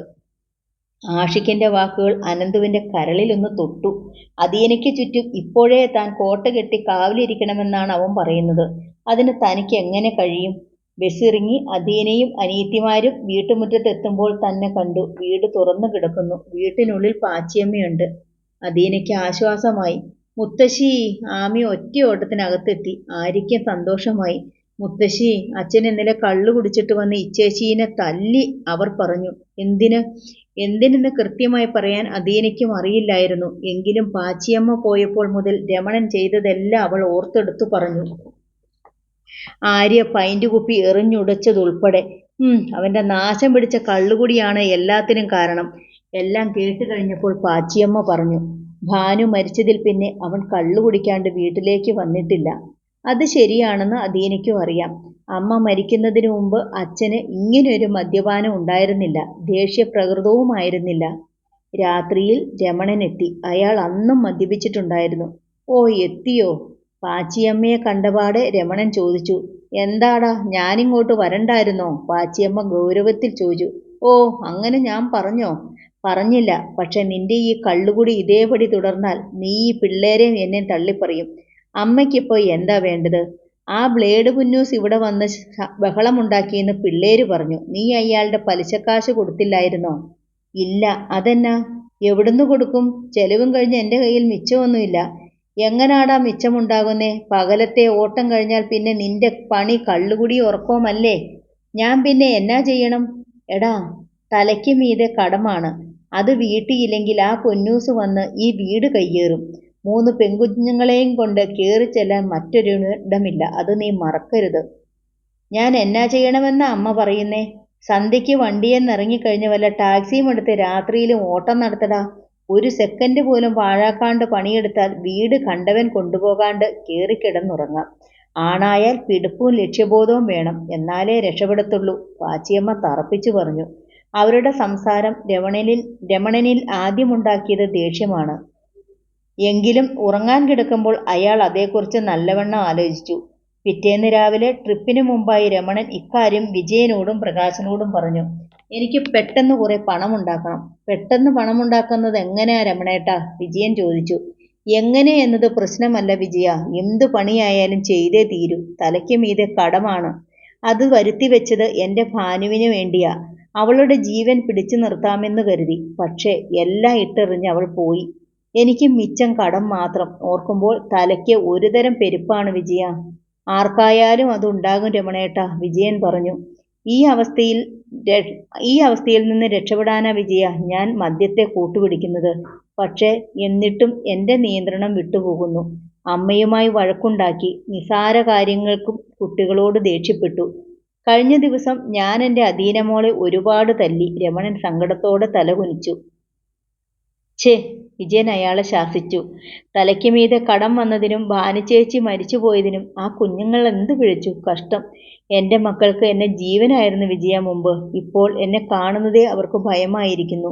ആഷിഖിന്റെ വാക്കുകൾ അനന്തുവിന്റെ കരളിലൊന്ന് തൊട്ടു. അദീനയ്ക്ക് ചുറ്റും ഇപ്പോഴേ താൻ കോട്ട കെട്ടി കാവലിരിക്കണമെന്നാണ് അവൻ പറയുന്നത്. അതിന് തനിക്ക് എങ്ങനെ കഴിയും? ബസ്സിറങ്ങി അദീനയും അനിയത്തിമാരും വീട്ടുമുറ്റത്തെത്തുമ്പോൾ തന്നെ കണ്ടു. വീട് തുറന്നു കിടക്കുന്നു. വീട്ടിനുള്ളിൽ പാച്ചിയമ്മയുണ്ട്. അദീനയ്ക്ക് ആശ്വാസമായി. മുത്തശ്ശി. ആമി ഒറ്റയോട്ടത്തിനകത്തെത്തി. ആര്യയ്ക്ക് സന്തോഷമായി. മുത്തശ്ശി, അച്ഛൻ ഇന്നലെ കള്ളു കുടിച്ചിട്ട് വന്ന് ഇച്ചേച്ചീനെ തല്ലി. അവർ പറഞ്ഞു. എന്തിനെന്ന് കൃത്യമായി പറയാൻ അദീനയ്ക്കും അറിയില്ലായിരുന്നു. എങ്കിലും പാച്ചിയമ്മ പോയപ്പോൾ മുതൽ രമണൻ ചെയ്തതെല്ലാം അവൾ ഓർത്തെടുത്തു പറഞ്ഞു. ആര്യ പൈന്റ് കുപ്പി എറിഞ്ഞുടച്ചതുൾപ്പെടെ. അവന്റെ നാശം പിടിച്ച കള്ളുകുടിയാണ് എല്ലാത്തിനും കാരണം. എല്ലാം കേട്ട് കഴിഞ്ഞപ്പോൾ പാച്ചിയമ്മ പറഞ്ഞു. ഭാനു മരിച്ചതിൽ പിന്നെ അവൻ കള്ളു കുടിക്കാണ്ട് വീട്ടിലേക്ക് വന്നിട്ടില്ല. അത് ശരിയാണെന്ന് അദീനയ്ക്കും അറിയാം. അമ്മ മരിക്കുന്നതിന് മുമ്പ് അച്ഛന് ഇങ്ങനെയൊരു മദ്യപാനം ഉണ്ടായിരുന്നില്ല. ദേഷ്യപ്രകൃതവുമായിരുന്നില്ല. രാത്രിയിൽ രമണൻ എത്തി. അയാൾ അന്നും മദ്യപിച്ചിട്ടുണ്ടായിരുന്നു. ഓ, എത്തിയോ? പാച്ചിയമ്മയെ കണ്ടപാടെ രമണൻ ചോദിച്ചു. എന്താടാ, ഞാനിങ്ങോട്ട് വരണ്ടായിരുന്നോ? പാച്ചിയമ്മ ഗൗരവത്തിൽ ചോദിച്ചു. ഓ, അങ്ങനെ ഞാൻ പറഞ്ഞോ? പറഞ്ഞില്ല. പക്ഷെ നിന്റെ ഈ കള്ളുകുടി ഇതേപടി തുടർന്നാൽ നീ ഈ പിള്ളേരെ എന്നെ തള്ളിപ്പറയും. അമ്മയ്ക്കിപ്പോ എന്താ വേണ്ടത്? ആ ബ്ലേഡ് പുന്നൂസ് ഇവിടെ വന്ന് ബഹളമുണ്ടാക്കിയെന്ന് പിള്ളേര് പറഞ്ഞു. നീ അയാളുടെ പലിശക്കാശ് കൊടുത്തില്ലായിരുന്നോ? ഇല്ല. അതെന്നാ? എവിടുന്ന് കൊടുക്കും? ചെലവും കഴിഞ്ഞ് എന്റെ കയ്യിൽ മിച്ചമൊന്നുമില്ല. എങ്ങനാടാ മിച്ചമുണ്ടാകുന്നേ? പകലത്തെ ഓട്ടം കഴിഞ്ഞാൽ പിന്നെ നിന്റെ പണി കള്ളുകുടി ഉറക്കവുമല്ലേ? ഞാൻ പിന്നെ എന്നാ ചെയ്യണം? എടാ, തലയ്ക്ക് മീതെ കടമാണ്. അത് വീട്ടിയില്ലെങ്കിൽ ആ പൊന്നൂസ് വന്ന് ഈ വീട് കയ്യേറും. 3 പെൺകുഞ്ഞുങ്ങളെയും കൊണ്ട് കേറിച്ചെല്ലാൻ മറ്റൊരിടമില്ല. അത് നീ മറക്കരുത്. ഞാൻ എന്നാ ചെയ്യണമെന്നാ അമ്മ പറയുന്നേ? സന്ധ്യയ്ക്ക് വണ്ടിയെന്നിറങ്ങിക്കഴിഞ്ഞ് വല്ല ടാക്സിയും എടുത്ത് രാത്രിയിലും ഓട്ടം നടത്തടാ. 1 സെക്കൻഡ് പോലും പാഴാക്കാണ്ട് പണിയെടുത്താൽ വീട് കണ്ടവൻ കൊണ്ടുപോകാണ്ട് കേറിക്കിടന്നുറങ്ങാം. ആണായാൽ പിടിപ്പും ലക്ഷ്യബോധവും വേണം. എന്നാലേ രക്ഷപ്പെടത്തുള്ളൂ. പാച്ചിയമ്മ തറപ്പിച്ചു പറഞ്ഞു. അവരുടെ സംസാരം രമണനിൽ ആദ്യമുണ്ടാക്കിയത് ദേഷ്യമാണ്. എങ്കിലും ഉറങ്ങാൻ കിടക്കുമ്പോൾ അയാൾ അതേക്കുറിച്ച് നല്ലവണ്ണം ആലോചിച്ചു. പിറ്റേന്ന് രാവിലെ ട്രിപ്പിന് മുമ്പായി രമണൻ ഇക്കാര്യം വിജയനോടും പ്രകാശനോടും പറഞ്ഞു. എനിക്ക് പെട്ടെന്ന് കുറെ പണമുണ്ടാക്കണം. പെട്ടെന്ന് പണമുണ്ടാക്കുന്നത് എങ്ങനെയാ രമണേട്ടാ? വിജയൻ ചോദിച്ചു. എങ്ങനെ എന്നത് പ്രശ്നമല്ല വിജയ. എന്തു പണിയായാലും ചെയ്തേ തീരൂ. തലയ്ക്ക് മീതെ കടമാണ്. അത് വരുത്തിവെച്ചത് എന്റെ ഭാനുവിന് വേണ്ടിയാ. അവളുടെ ജീവൻ പിടിച്ചു നിർത്താമെന്ന് കരുതി. പക്ഷെ എല്ലാം ഇട്ടെറിഞ്ഞ് അവൾ പോയി. എനിക്ക് മിച്ചം കടം മാത്രം. ഓർക്കുമ്പോൾ തലയ്ക്ക് ഒരുതരം പെരുപ്പാണ് വിജയ. ആർക്കായാലും അത് ഉണ്ടാകും രമണേട്ടാ, വിജയൻ പറഞ്ഞു. ഈ അവസ്ഥയിൽ നിന്ന് രക്ഷപ്പെടാനാ വിജയ ഞാൻ മദ്യത്തെ കൂട്ടുപിടിക്കുന്നത്. പക്ഷെ എന്നിട്ടും എന്റെ നിയന്ത്രണം വിട്ടുപോകുന്നു. അമ്മയുമായി വഴക്കുണ്ടാക്കി. നിസാര കാര്യങ്ങൾക്കും കുട്ടികളോട് ദേഷ്യപ്പെട്ടു. കഴിഞ്ഞ ദിവസം ഞാൻ എന്റെ അദീനമോളെ ഒരുപാട് തല്ലി. രമണൻ സങ്കടത്തോടെ തല കുനിച്ചു. ഛേ, വിജയൻ അയാളെ ശാസിച്ചു. തലയ്ക്ക് മീതെ കടം വന്നതിനും ഭാനുചേച്ചി മരിച്ചുപോയതിനും ആ കുഞ്ഞുങ്ങൾ എന്ത് പിഴച്ചു? കഷ്ടം. എന്റെ മക്കൾക്ക് എന്നെ ജീവനായിരുന്നു വിജയ മുമ്പ്. ഇപ്പോൾ എന്നെ കാണുന്നതേ അവർക്ക് ഭയമായിരിക്കുന്നു.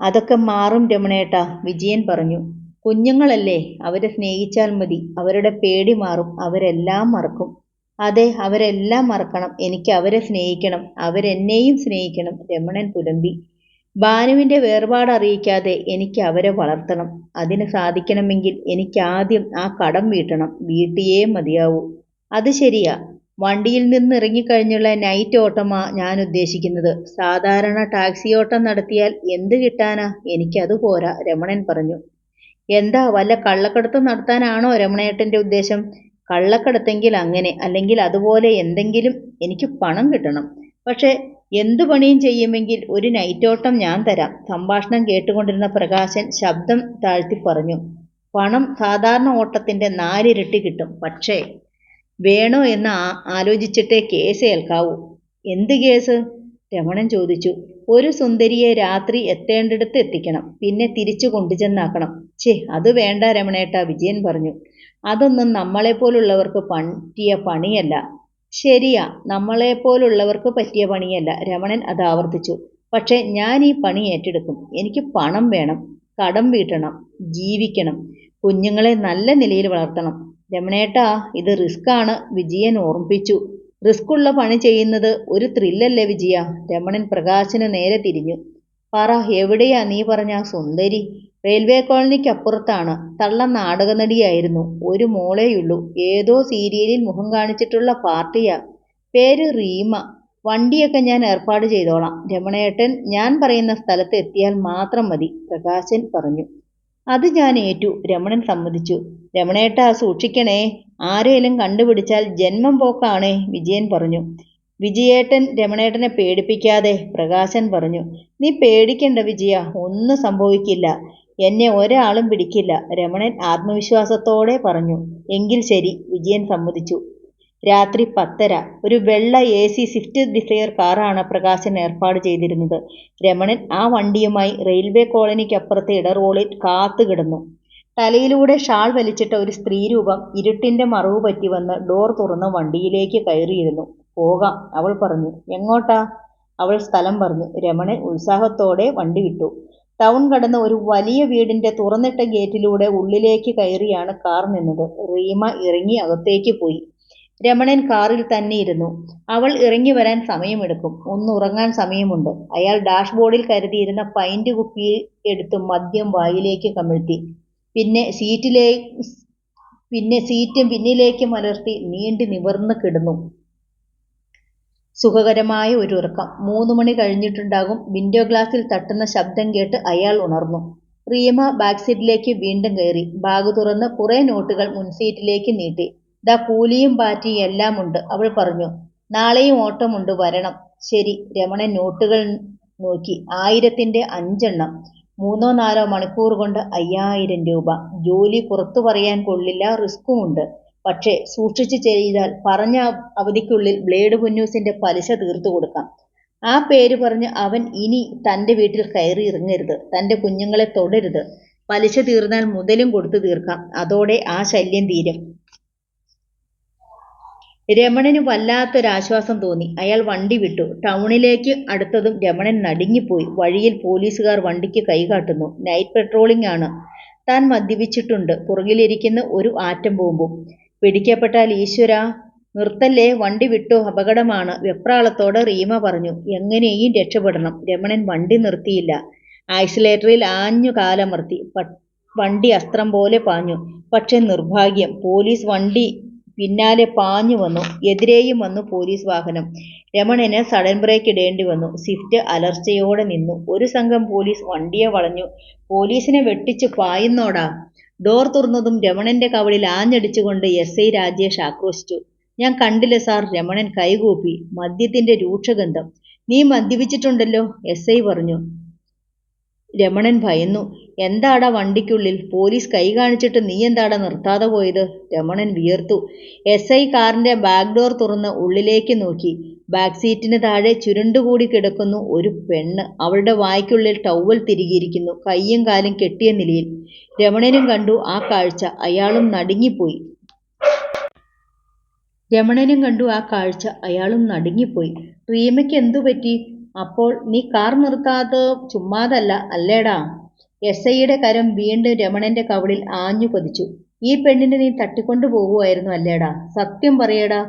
അതൊക്കെ മാറും രമണേട്ടാ, വിജയൻ പറഞ്ഞു. കുഞ്ഞുങ്ങളല്ലേ, അവരെ സ്നേഹിച്ചാൽ മതി. അവരുടെ പേടി മാറും. അവരെല്ലാം മറക്കും. അതെ, അവരെല്ലാം മറക്കണം. എനിക്ക് അവരെ സ്നേഹിക്കണം. അവരെന്നെയും സ്നേഹിക്കണം, രമണൻ പുലമ്പി. ഭാനുവിന്റെ വേർപാട് അറിയിക്കാതെ എനിക്ക് അവരെ വളർത്തണം. അതിന് സാധിക്കണമെങ്കിൽ എനിക്ക് ആദ്യം ആ കടം വീട്ടണം. വീട്ടിയേ മതിയാവൂ. അത് ശരിയാ. വണ്ടിയിൽ നിന്ന് ഇറങ്ങിക്കഴിഞ്ഞുള്ള നൈറ്റ് ഓട്ടമാ ഞാൻ ഉദ്ദേശിക്കുന്നത്. സാധാരണ ടാക്സി ഓട്ടം നടത്തിയാൽ എന്ത് കിട്ടാനാ? എനിക്കത് പോരാ, രമണൻ പറഞ്ഞു. എന്താ, വല്ല കള്ളക്കടത്തും നടത്താനാണോ രമണേട്ടന്റെ ഉദ്ദേശം? കള്ളക്കടത്തെങ്കിൽ അങ്ങനെ, അല്ലെങ്കിൽ അതുപോലെ എന്തെങ്കിലും. എനിക്ക് പണം കിട്ടണം. പക്ഷെ എന്തു പണിയും ചെയ്യുമെങ്കിൽ ഒരു നൈറ്റോട്ടം ഞാൻ തരാം. സംഭാഷണം കേട്ടുകൊണ്ടിരുന്ന പ്രകാശൻ ശബ്ദം താഴ്ത്തി പറഞ്ഞു. പണം സാധാരണ ഓട്ടത്തിന്റെ 4 ഇരട്ടി കിട്ടും. പക്ഷേ വേണോ എന്ന് ആലോചിച്ചിട്ടേ കേസ് ഏൽക്കാവൂ. എന്ത് കേസ്? രമണൻ ചോദിച്ചു. ഒരു സുന്ദരിയെ രാത്രി എത്തേണ്ടിടത്ത് എത്തിക്കണം, പിന്നെ തിരിച്ചു കൊണ്ടുചെന്നാക്കണം. ഛേ, അത് വേണ്ട രമണേട്ട, വിജയൻ പറഞ്ഞു. അതൊന്നും നമ്മളെപ്പോലുള്ളവർക്ക് പറ്റിയ പണിയല്ല. ശരിയാ, നമ്മളെപ്പോലുള്ളവർക്ക് പറ്റിയ പണിയല്ല, രമണൻ അത് ആവർത്തിച്ചു. പക്ഷെ ഞാൻ ഈ പണി ഏറ്റെടുക്കും. എനിക്ക് പണം വേണം, കടം വീട്ടണം, ജീവിക്കണം, കുഞ്ഞുങ്ങളെ നല്ല നിലയിൽ വളർത്തണം. രമണേട്ടാ, ഇത് റിസ്ക് ആണ്, വിജയൻ ഓർമ്മിപ്പിച്ചു. റിസ്ക്കുള്ള പണി ചെയ്യുന്നത് ഒരു ത്രില്ലല്ലേ വിജയ? രമണൻ പ്രകാശന് നേരെ തിരിഞ്ഞു. പറ, എവിടെയാ നീ പറഞ്ഞ സുന്ദരി? റെയിൽവേ കോളനിക്കപ്പുറത്താണ്. തള്ള നാടകനടിയായിരുന്നു. ഒരു മോളേയുള്ളൂ. ഏതോ സീരിയലിൽ മുഖം കാണിച്ചിട്ടുള്ള പാർട്ടിയാ. പേര് റീമ. വണ്ടിയൊക്കെ ഞാൻ ഏർപ്പാട് ചെയ്തോളാം. രമണേട്ടൻ ഞാൻ പറയുന്ന സ്ഥലത്ത് എത്തിയാൽ മാത്രം മതി, പ്രകാശൻ പറഞ്ഞു. അത് ഞാൻ ഏറ്റു, രമണൻ സമ്മതിച്ചു. രമണേട്ടാ, സൂക്ഷിക്കണേ. ആരേലും കണ്ടുപിടിച്ചാൽ ജന്മം പോക്കാണേ, വിജയൻ പറഞ്ഞു. വിജയേട്ടൻ രമണേട്ടനെ പേടിപ്പിക്കാതെ, പ്രകാശൻ പറഞ്ഞു. നീ പേടിക്കണ്ട വിജയ, ഒന്നും സംഭവിക്കില്ല. എന്നെ ഒരാളും പിടിക്കില്ല, രമണൻ ആത്മവിശ്വാസത്തോടെ പറഞ്ഞു. എങ്കിൽ ശരി, വിജയൻ സമ്മതിച്ചു. രാത്രി 10:30. ഒരു വെള്ള AC സ്വിഫ്റ്റ് ഡിസയർ കാറാണ് പ്രകാശൻ ഏർപ്പാട് ചെയ്തിരുന്നത്. രമണൻ ആ വണ്ടിയുമായി റെയിൽവേ കോളനിക്കപ്പുറത്തെ ഇടറോളിൽ കാത്തുകിടന്നു. തലയിലൂടെ ഷാൾ വലിച്ചിട്ട ഒരു സ്ത്രീരൂപം ഇരുട്ടിന്റെ മറവ് പറ്റി വന്ന് ഡോർ തുറന്ന് വണ്ടിയിലേക്ക് കയറിയിരുന്നു. പോകാം, അവൾ പറഞ്ഞു. എങ്ങോട്ടാ? അവൾ സ്ഥലം പറഞ്ഞു. രമണൻ ഉത്സാഹത്തോടെ വണ്ടി വിട്ടു. ടൗൺ കടന്ന് ഒരു വലിയ വീടിന്റെ തുറന്നിട്ട ഗേറ്റിലൂടെ ഉള്ളിലേക്ക് കയറിയാണ് കാർ നിന്നത്. റീമ ഇറങ്ങി അകത്തേക്ക് പോയി. രമണൻ കാറിൽ തന്നെ ഇരുന്നു. അവൾ ഇറങ്ങി വരാൻ സമയമെടുക്കും, ഒന്നുറങ്ങാൻ സമയമുണ്ട്. അയാൾ ഡാഷ്ബോർഡിൽ കരുതിയിരുന്ന പൈന്റ് കുപ്പി എടുത്ത് മദ്യം വായിലേക്ക് കമിഴ്ത്തി. പിന്നെ സീറ്റും പിന്നിലേക്ക് മലർത്തി നീണ്ടി നിവർന്ന് കിടന്നു. സുഖകരമായ ഒരു ഉറക്കം. 3 മണി കഴിഞ്ഞിട്ടുണ്ടാകും. വിൻഡോ ഗ്ലാസിൽ തട്ടുന്ന ശബ്ദം കേട്ട് അയാൾ ഉണർന്നു. റീമ ബാക്ക് സീറ്റിലേക്ക് വീണ്ടും കയറി. ബാഗ് തുറന്ന് കുറെ നോട്ടുകൾ മുൻസീറ്റിലേക്ക് നീട്ടി. ദാ കൂലിയും പാറ്റിയും എല്ലാം ഉണ്ട്, അവൾ പറഞ്ഞു. നാളെയും ഓട്ടമുണ്ട്, വരണം. ശരി. രമണൻ നോട്ടുകൾ നോക്കി. 1000-ന്റെ 5 എണ്ണം. 3-4 മണിക്കൂർ കൊണ്ട് 5000 രൂപ. ജോലി പുറത്തു പറയാൻ കൊള്ളില്ല, റിസ്ക്കുമുണ്ട്. പക്ഷേ സൂക്ഷിച്ചു ചെയ്താൽ പറഞ്ഞ അവധിക്കുള്ളിൽ ബ്ലേഡ് പുന്നൂസിന്റെ പലിശ തീർത്തു കൊടുക്കാം. ആ പേര് പറഞ്ഞ് അവൻ ഇനി തന്റെ വീട്ടിൽ കയറി ഇറങ്ങരുത്. തന്റെ കുഞ്ഞുങ്ങളെ തൊടരുത്. പലിശ തീർന്നാൽ മുതലും കൊടുത്തു തീർക്കാം. അതോടെ ആ ശല്യം തീരും. രമണന് വല്ലാത്തൊരാശ്വാസം തോന്നി. അയാൾ വണ്ടി വിട്ടു. ടൗണിലേക്ക് അടുത്തതും രമണൻ നടുങ്ങിപ്പോയി. വഴിയിൽ പോലീസുകാർ വണ്ടിക്ക് കൈകാട്ടുന്നു. നൈറ്റ് പെട്രോളിംഗ് ആണ്. താൻ മദ്യപിച്ചിട്ടുണ്ട്. പുറകിലിരിക്കുന്ന ഒരു ആറ്റം ബോംബും. പിടിക്കപ്പെട്ടാൽ ഈശ്വരാ. നിർത്തല്ലേ, വണ്ടി വിട്ടോ, അപകടമാണ്, വെപ്രാളത്തോടെ റീമ പറഞ്ഞു. എങ്ങനെയും രക്ഷപ്പെടണം. രമണൻ വണ്ടി നിർത്തിയില്ല. ആക്സിലേറ്ററിൽ ആഞ്ഞു കാലമർത്തി. വണ്ടി അസ്ത്രം പോലെ പാഞ്ഞു. പക്ഷെ നിർഭാഗ്യം, പോലീസ് വണ്ടി പിന്നാലെ പാഞ്ഞു വന്നു. എതിരെയും വന്നു പോലീസ് വാഹനം. രമണന് സഡൻ ബ്രേക്ക് ഇടേണ്ടി വന്നു. സ്വിഫ്റ്റ് അലർച്ചയോടെ നിന്നു. ഒരു സംഘം പോലീസ് വണ്ടിയെ വളഞ്ഞു. പോലീസിനെ വെട്ടിച്ചു പായുന്നോടാ. ഡോർ തുറന്നതും രമണന്റെ കവളിൽ ആഞ്ഞടിച്ചുകൊണ്ട് SI രാജേഷ് ആക്രോശിച്ചു. ഞാൻ കണ്ടില്ല സാർ. രമണൻ കൈകൂപ്പി. മദ്യത്തിന്റെ രൂക്ഷഗന്ധം. നീ മദ്യപിച്ചിട്ടുണ്ടല്ലോ, SI പറഞ്ഞു. രമണൻ ഭയന്നു. എന്താടാ വണ്ടിക്കുള്ളിൽ? പോലീസ് കൈ കാണിച്ചിട്ട് നീ എന്താടാ നിർത്താതെ പോയത്? രമണൻ വിയർത്തു. SI കാറിന്റെ ബാക്ക് ഡോർ തുറന്ന് ഉള്ളിലേക്ക് നോക്കി. ബാക്ക് സീറ്റിന് താഴെ ചുരുണ്ടുകൂടി കിടക്കുന്നു ഒരു പെണ്ണ്. അവളുടെ വായ്ക്കുള്ളിൽ ടവൽ തിരുകിയിരിക്കുന്നു, കയ്യും കാലും കെട്ടിയ നിലയിൽ. രമണനും കണ്ടു ആ കാഴ്ച. അയാളും നടുങ്ങിപ്പോയി. റീമയ്ക്ക് എന്തു പറ്റി? അപ്പോൾ നീ കാർ നിർത്താതെ ചുമ്മാതല്ല അല്ലേടാ? SIയുടെ കരം വീണ്ടും രമണന്റെ കവിളിൽ ആഞ്ഞു പതിച്ചു. ഈ പെണ്ണിനെ നീ തട്ടിക്കൊണ്ടു പോകുമായിരുന്നു അല്ലേടാ? സത്യം പറയടാ,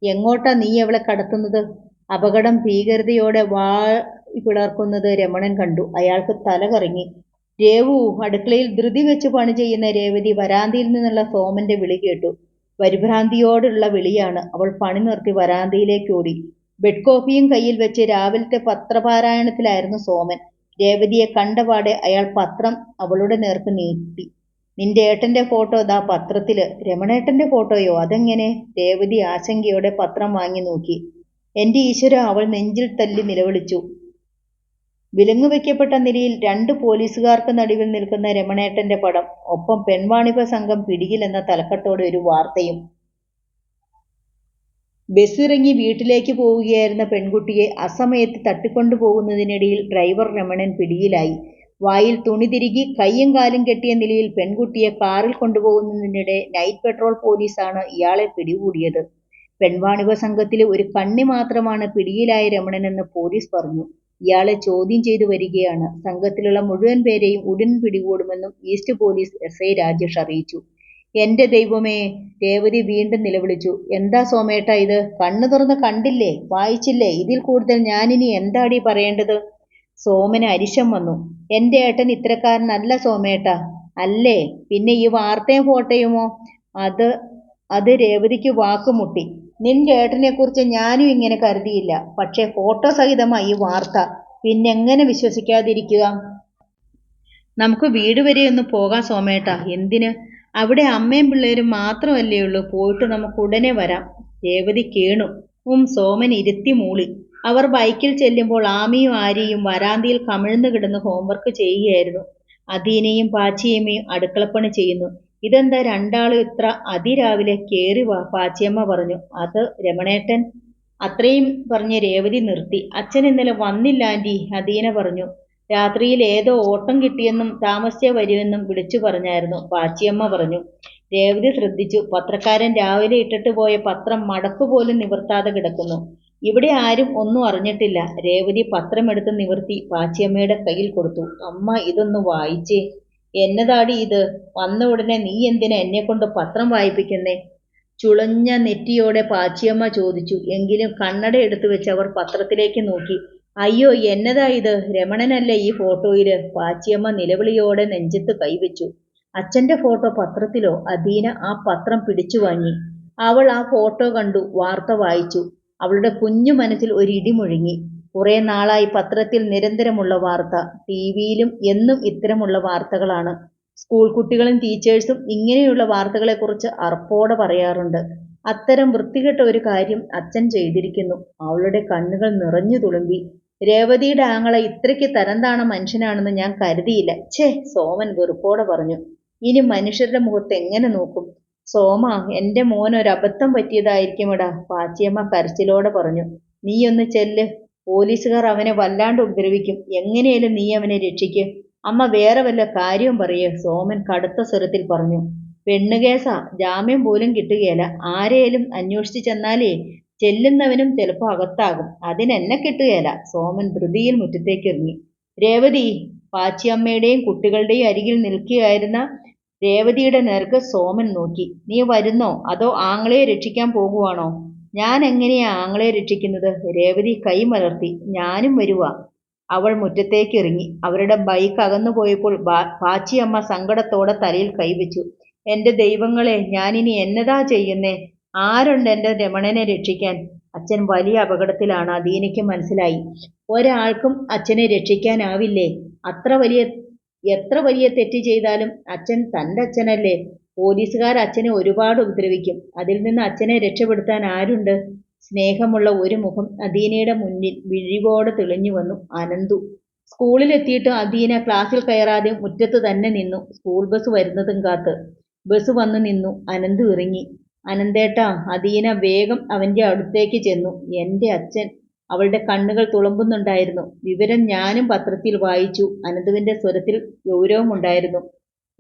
എങ്ങോട്ടാ നീ അവളെ കടത്തുന്നത്? അപകടം ഭീകരതയോടെ പിളർക്കുന്നത് രമണൻ കണ്ടു. അയാൾക്ക് തല കറങ്ങി. രേവു! അടുക്കളയിൽ ധൃതി വെച്ച് പണി ചെയ്യുന്ന രേവതി വരാന്തയിൽ നിന്നുള്ള സോമന്റെ വിളി കേട്ടു. പരിഭ്രാന്തിയോടുള്ള വിളിയാണ്. അവൾ പണി നിർത്തി വരാന്തയിലേക്ക് ഓടി. ബെഡ് കോഫിയും കയ്യിൽ വെച്ച് രാവിലത്തെ പത്രപാരായണത്തിലായിരുന്നു സോമൻ. രേവതിയെ കണ്ടപാടെ അയാൾ പത്രം അവളുടെ നേർക്ക് നീട്ടി. നിന്റെ ഏട്ടന്റെ ഫോട്ടോ ദാ പത്രത്തില്. രമണേട്ടന്റെ ഫോട്ടോയോ? അതെങ്ങനെ? രേവതി ആശങ്കയോടെ പത്രം വാങ്ങി നോക്കി. എന്റെ ഈശ്വര! അവൾ നെഞ്ചിൽ തല്ലി നിലവിളിച്ചു. വിലങ്ങുവെക്കപ്പെട്ട നിലയിൽ 2 പോലീസുകാർക്ക് നടുവിൽ നിൽക്കുന്ന രമണേട്ടന്റെ പടം. ഒപ്പം പെൺവാണിഭ സംഘം പിടിയിലെന്ന തലക്കെട്ടോടെ ഒരു വാർത്തയും. ബസ്സിറങ്ങി വീട്ടിലേക്ക് പോവുകയായിരുന്ന പെൺകുട്ടിയെ അസമയത്ത് തട്ടിക്കൊണ്ടുപോകുന്നതിനിടയിൽ ഡ്രൈവർ രമണൻ പിടിയിലായി. വായിൽ തുണി തിരുകി കയ്യും കാലും കെട്ടിയ നിലയിൽ പെൺകുട്ടിയെ കാറിൽ കൊണ്ടുപോകുന്നതിനിടെ നൈറ്റ് പെട്രോൾ പോലീസാണ് ഇയാളെ പിടികൂടിയത്. പെൺവാണിഭ സംഘത്തിലെ ഒരു കണ്ണി മാത്രമാണ് പിടിയിലായ രമണനെന്ന് പോലീസ് പറഞ്ഞു. ഇയാളെ ചോദ്യം ചെയ്തു വരികയാണ്. സംഘത്തിലുള്ള മുഴുവൻ പേരെയും ഉടൻ പിടികൂടുമെന്നും ഈസ്റ്റ് പോലീസ് SI രാജേഷ് അറിയിച്ചു. എന്റെ ദൈവമേ! രേവതി വീണ്ടും നിലവിളിച്ചു. എന്താ സോമേട്ടാ ഇത്? കണ്ണു തുറന്ന് കണ്ടില്ലേ, വായിച്ചില്ലേ? ഇതിൽ കൂടുതൽ ഞാനിനി എന്താടി പറയേണ്ടത്? സോമന് അരിശം വന്നു. എന്റെ ഏട്ടൻ ഇത്തരക്കാരനല്ല സോമേട്ടാ. അല്ലേ? പിന്നെ ഈ വാർത്തയും ഫോട്ടോയുമോ? അത് രേവതിക്ക് വാക്കുമുട്ടി. നിന്റെ ഏട്ടനെക്കുറിച്ച് ഞാനും ഇങ്ങനെ കരുതിയില്ല. പക്ഷേ ഫോട്ടോ സഹിതമായി ഈ വാർത്ത. പിന്നെങ്ങനെ വിശ്വസിക്കാതിരിക്കുക? നമുക്ക് വീട് വരെ ഒന്ന് പോകാം സോമേട്ടാ. എന്തിന്? അവിടെ അമ്മയും പിള്ളേരും മാത്രമല്ലേ ഉള്ളൂ. പോയിട്ട് നമുക്ക് ഉടനെ വരാം. രേവതി കേണു. സോമൻ ഇരുത്തി മൂളി. അവർ ബൈക്കിൽ ചെല്ലുമ്പോൾ ആമിയും ആര്യയും വരാന്തയിൽ കമിഴ്ന്നു കിടന്ന് ഹോംവർക്ക് ചെയ്യുകയായിരുന്നു. അദീനയും പാച്ചിയമ്മയും അടുക്കളപ്പണി ചെയ്യുന്നു. ഇതെന്താ രണ്ടാളും ഇത്ര അതിരാവിലെ? കേറി വാ, പാച്ചിയമ്മ പറഞ്ഞു. അത് രമണേട്ടൻ. അത്രയും പറഞ്ഞ് രേവതി നിർത്തി. അച്ഛൻ ഇന്നലെ വന്നില്ല ആന്റി, അദീന പറഞ്ഞു. രാത്രിയിൽ ഏതോ ഓട്ടം കിട്ടിയെന്നും താമസിച്ചേ വരുമെന്നും വിളിച്ചു പറഞ്ഞായിരുന്നു, പാച്ചിയമ്മ പറഞ്ഞു. രേവതി ശ്രദ്ധിച്ചു. പത്രക്കാരൻ രാവിലെ ഇട്ടിട്ട് പോയ പത്രം മടക്കു പോലും നിവർത്താതെ കിടക്കുന്നു. ഇവിടെ ആരും ഒന്നും അറിഞ്ഞിട്ടില്ല. രേവതി പത്രമെടുത്ത് നിവർത്തി പാച്ചിയമ്മയുടെ കയ്യിൽ കൊടുത്തു. അമ്മ, ഇതൊന്ന് വായിച്ചേ. എന്നതാടി ഇത്? വന്ന ഉടനെ നീ എന്തിനാ എന്നെക്കൊണ്ട് പത്രം വായിപ്പിക്കുന്നേ? ചുളഞ്ഞ നെറ്റിയോടെ പാച്ചിയമ്മ ചോദിച്ചു. എങ്കിലും കണ്ണട എടുത്തു വെച്ച് അവർ പത്രത്തിലേക്ക് നോക്കി. അയ്യോ, എന്നതാ ഇത്? രമണനല്ലേ ഈ ഫോട്ടോയില്? പാച്ചിയമ്മ നിലവിളിയോടെ നെഞ്ചത്ത് കൈവച്ചു. അച്ഛന്റെ ഫോട്ടോ പത്രത്തിലോ? അദീന ആ പത്രം പിടിച്ചു വാങ്ങി. അവൾ ആ ഫോട്ടോ കണ്ടു, വാർത്ത വായിച്ചു. അവളുടെ കുഞ്ഞു മനസ്സിൽ ഒരു ഇടി മുഴങ്ങി. കുറെ നാളായി പത്രത്തിൽ നിരന്തരമുള്ള വാർത്ത. ടിവിയിലും എന്നും ഇത്തരമുള്ള വാർത്തകളാണ്. സ്കൂൾ കുട്ടികളും ടീച്ചേഴ്സും ഇങ്ങനെയുള്ള വാർത്തകളെക്കുറിച്ച് അറപ്പോടെ പറയാറുണ്ട്. അത്തരം വൃത്തികെട്ട ഒരു കാര്യം അച്ഛൻ ചെയ്തിരിക്കുന്നു. അവളുടെ കണ്ണുകൾ നിറഞ്ഞു തുളുമ്പി. രേവതിയുടെ ആങ്ങള ഇത്രയ്ക്ക് തരംതാണ മനുഷ്യനാണെന്ന് ഞാൻ കരുതിയില്ല. ഛേ, സോമൻ വെറുപ്പോടെ പറഞ്ഞു. ഇനി മനുഷ്യരുടെ മുഖത്ത് എങ്ങനെ നോക്കും? സോമ, എന്റെ മോനൊരബദ്ധം പറ്റിയതായിരിക്കുമെടാ, പാച്ചിയമ്മ കരച്ചിലോടെ പറഞ്ഞു. നീ ഒന്ന് ചെല്ല്. പോലീസുകാർ അവനെ വല്ലാണ്ട് ഉപദ്രവിക്കും. എങ്ങനെയാലും നീ അവനെ രക്ഷിക്ക്. അമ്മ വേറെ വല്ല കാര്യവും പറയേ, സോമൻ കടുത്ത സ്വരത്തിൽ പറഞ്ഞു. പെണ്ണുകേസാ, ജാമ്യം പോലും കിട്ടുകയില്ല. ആരെയും അന്വേഷിച്ച് ചെന്നാലേ ചെല്ലുന്നവനും ചിലപ്പോൾ അകത്താകും. അതിനെന്നെ കിട്ടുകയില്ല. സോമൻ ധൃതിയിൽ മുറ്റത്തേക്ക് ഇറങ്ങി. രേവതി! പാച്ചിയമ്മയുടെയും കുട്ടികളുടെയും അരികിൽ നിൽക്കുകയായിരുന്ന രേവതിയുടെ നേർക്ക് സോമൻ നോക്കി. നീ വരുന്നോ, അതോ ആങ്ങളെ രക്ഷിക്കാൻ പോകുവാണോ? ഞാൻ എങ്ങനെയാ ആങ്ങളെ രക്ഷിക്കുന്നത്? രേവതി കൈ മലർത്തി. ഞാനും വരുവാ. അവൾ മുറ്റത്തേക്ക് ഇറങ്ങി. അവരുടെ ബൈക്ക് അകന്നു പോയപ്പോൾ പാച്ചിയമ്മ സങ്കടത്തോടെ തലയിൽ കൈവച്ചു. എന്റെ ദൈവങ്ങളെ, ഞാനിനി എന്നതാ ചെയ്യുന്നേ? ആരുണ്ട് എന്റെ രമണനെ രക്ഷിക്കാൻ? അച്ഛൻ വലിയ അപകടത്തിലാണ്. അദീനയ്ക്ക് മനസ്സിലായി. ഒരാൾക്കും അച്ഛനെ രക്ഷിക്കാനാവില്ലേ? എത്ര വലിയ തെറ്റ് ചെയ്താലും അച്ഛൻ തൻ്റെ അച്ഛനല്ലേ? പോലീസുകാർ അച്ഛനെ ഒരുപാട് ഉപദ്രവിക്കും. അതിൽ നിന്ന് അച്ഛനെ രക്ഷപ്പെടുത്താൻ ആരുണ്ട്? സ്നേഹമുള്ള ഒരു മുഖം അദീനയുടെ മുന്നിൽ വിഴിവോടെ തെളിഞ്ഞു വന്നു. അനന്തു. സ്കൂളിലെത്തിയിട്ട് അദീന ക്ലാസ്സിൽ കയറാതെ മുറ്റത്ത് തന്നെ നിന്നു, സ്കൂൾ ബസ് വരുന്നതും കാത്ത്. ബസ് വന്നു നിന്നു. അനന്തു ഇറങ്ങി. അനന്തേട്ടാ, അദീന വേഗം അവന്റെ അടുത്തേക്ക് ചെന്നു. എന്റെ അച്ഛൻ. അവളുടെ കണ്ണുകൾ തുളുമ്പുന്നുണ്ടായിരുന്നു. വിവരം ഞാനും പത്രത്തിൽ വായിച്ചു. അനന്തുവിന്റെ സ്വരത്തിൽ ഗൗരവമുണ്ടായിരുന്നു.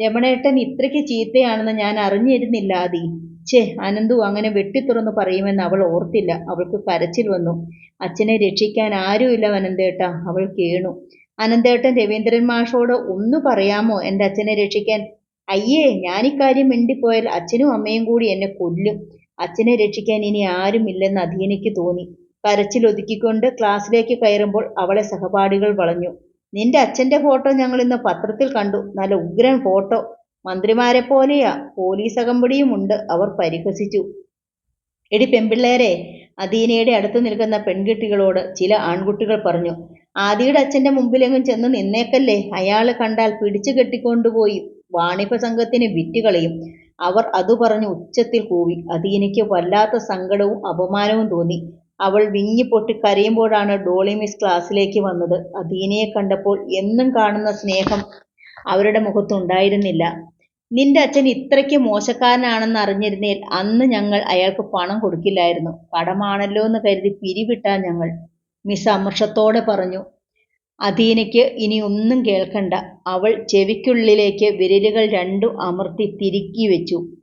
രമണേട്ടൻ ഇത്രയ്ക്ക് ചീത്തയാണെന്ന് ഞാൻ അറിഞ്ഞിരുന്നില്ല ആദി. ഛേ, അനന്തു അങ്ങനെ വെട്ടിത്തുറന്നു പറയുമെന്ന് അവൾ ഓർത്തില്ല. അവൾക്ക് കരച്ചിൽ വന്നു. അച്ഛനെ രക്ഷിക്കാൻ ആരുമില്ല അനന്തേട്ടാ, അവൾ കേണു. അനന്തേട്ടൻ രവീന്ദ്രൻ മാഷോട് ഒന്ന് പറയാമോ എന്റെ അച്ഛനെ രക്ഷിക്കാൻ? അയ്യേ, ഞാനിക്കാര്യം മിണ്ടിപ്പോയാൽ അച്ഛനും അമ്മയും കൂടി എന്നെ കൊല്ലും. അച്ഛനെ രക്ഷിക്കാൻ ഇനി ആരുമില്ലെന്ന് അധീനയ്ക്ക് തോന്നി. കരച്ചിൽ ഒതുക്കിക്കൊണ്ട് ക്ലാസ്സിലേക്ക് കയറുമ്പോൾ അവളെ സഹപാഠികൾ വളഞ്ഞു. നിന്റെ അച്ഛന്റെ ഫോട്ടോ ഞങ്ങൾ ഇന്ന് പത്രത്തിൽ കണ്ടു. നല്ല ഉഗ്രൻ ഫോട്ടോ. മന്ത്രിമാരെ പോലെയാ. പോലീസ് അകമ്പടിയുമുണ്ട്. അവർ പരിഹസിച്ചു. എടി പെൺപിള്ളേരെ, അദീനയുടെ അടുത്ത് നിൽക്കുന്ന പെൺകുട്ടികളോട് ചില ആൺകുട്ടികൾ പറഞ്ഞു. ആദിയുടെ അച്ഛന്റെ മുമ്പിലെങ്ങും ചെന്ന് നിന്നേക്കല്ലേ. അയാള് കണ്ടാൽ പിടിച്ചു കെട്ടിക്കൊണ്ടുപോയി വാണിഭ സംഘത്തിന് വിറ്റുകളയും. അവർ അതു പറഞ്ഞ് ഉച്ചത്തിൽ കൂവി. അദീനയ്ക്ക് വല്ലാത്ത സങ്കടവും അപമാനവും തോന്നി. അവൾ വിങ്ങിപ്പൊട്ടി കരയുമ്പോഴാണ് ഡോളി മിസ് ക്ലാസ്സിലേക്ക് വന്നത്. അദീനയെ കണ്ടപ്പോൾ എന്നും കാണുന്ന സ്നേഹം അവരുടെ മുഖത്തുണ്ടായിരുന്നില്ല. നിന്റെ അച്ഛൻ ഇത്രയ്ക്ക് മോശക്കാരനാണെന്ന് അറിഞ്ഞിരുന്നേൽ അന്ന് ഞങ്ങൾ അയാൾക്ക് പണം കൊടുക്കില്ലായിരുന്നു. കടമാണല്ലോ എന്ന് കരുതി പിരിവിട്ടാ ഞങ്ങൾ, മിസ് അമർഷത്തോടെ പറഞ്ഞു. അദീനയ്ക്ക് ഇനി ഒന്നും കേൾക്കണ്ട. അവൾ ചെവിക്കുള്ളിലേക്ക് വിരലുകൾ രണ്ടും അമർത്തി തിരുക്കി വെച്ചു.